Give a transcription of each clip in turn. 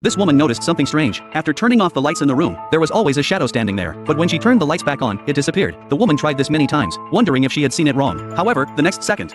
This woman noticed something strange. After turning off the lights in the room, there was always a shadow standing there. But when she turned the lights back on, it disappeared. The woman tried this many times, wondering if she had seen it wrong. However, the next second,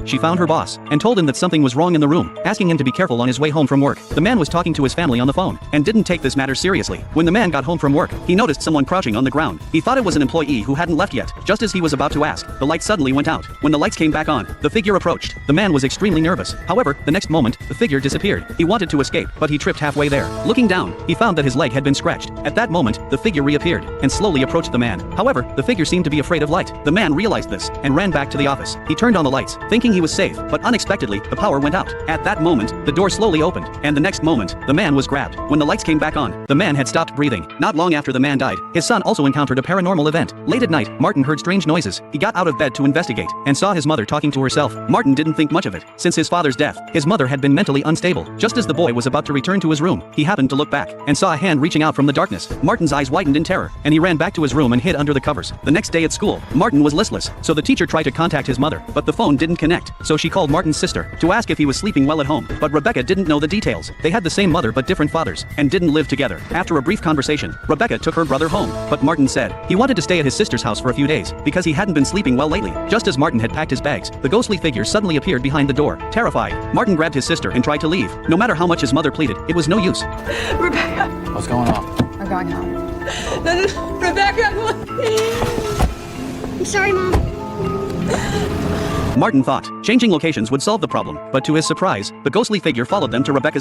she found her boss and told him that something was wrong in the room, asking him to be careful on his way home from work. The man was talking to his family on the phone and didn't take this matter seriously. When the man got home from work, he noticed someone crouching on the ground. He thought it was an employee who hadn't left yet. Just as he was about to ask, the light suddenly went out. When the lights came back on, the figure approached. The man was extremely nervous. However, the next moment, the figure disappeared. He wanted to escape, but he tripped halfway there. Looking down, he found that his leg had been scratched. At that moment, the figure reappeared and slowly approached the man. However, the figure seemed to be afraid of light. The man realized this and ran back to the office. He turned on the lights, thinking he was safe, but unexpectedly, the power went out. At that moment, the door slowly opened, and the next moment, the man was grabbed. When the lights came back on, the man had stopped breathing. Not long after the man died, his son also encountered a paranormal event. Late at night, Martin heard strange noises. He got out of bed to investigate, and saw his mother talking to herself. Martin didn't think much of it. Since his father's death, his mother had been mentally unstable. Just as the boy was about to return to his room, he happened to look back, and saw a hand reaching out from the darkness. Martin's eyes widened in terror, and he ran back to his room and hid under the covers. The next day at school, Martin was listless, so the teacher tried to contact his mother, but the phone didn't connect. So she called Martin's sister to ask if he was sleeping well at home, but Rebecca didn't know the details. They had the same mother but different fathers, and didn't live together. After a brief conversation, Rebecca took her brother home, but Martin said he wanted to stay at his sister's house for a few days, because he hadn't been sleeping well lately. Just as Martin had packed his bags, the ghostly figure suddenly appeared behind the door. Terrified, Martin grabbed his sister and tried to leave. No matter how much his mother pleaded, it was no use. Rebecca! What's going on? We're going home. No, Rebecca! I'm sorry, Mom. Martin thought changing locations would solve the problem, but to his surprise, the ghostly figure followed them to Rebecca's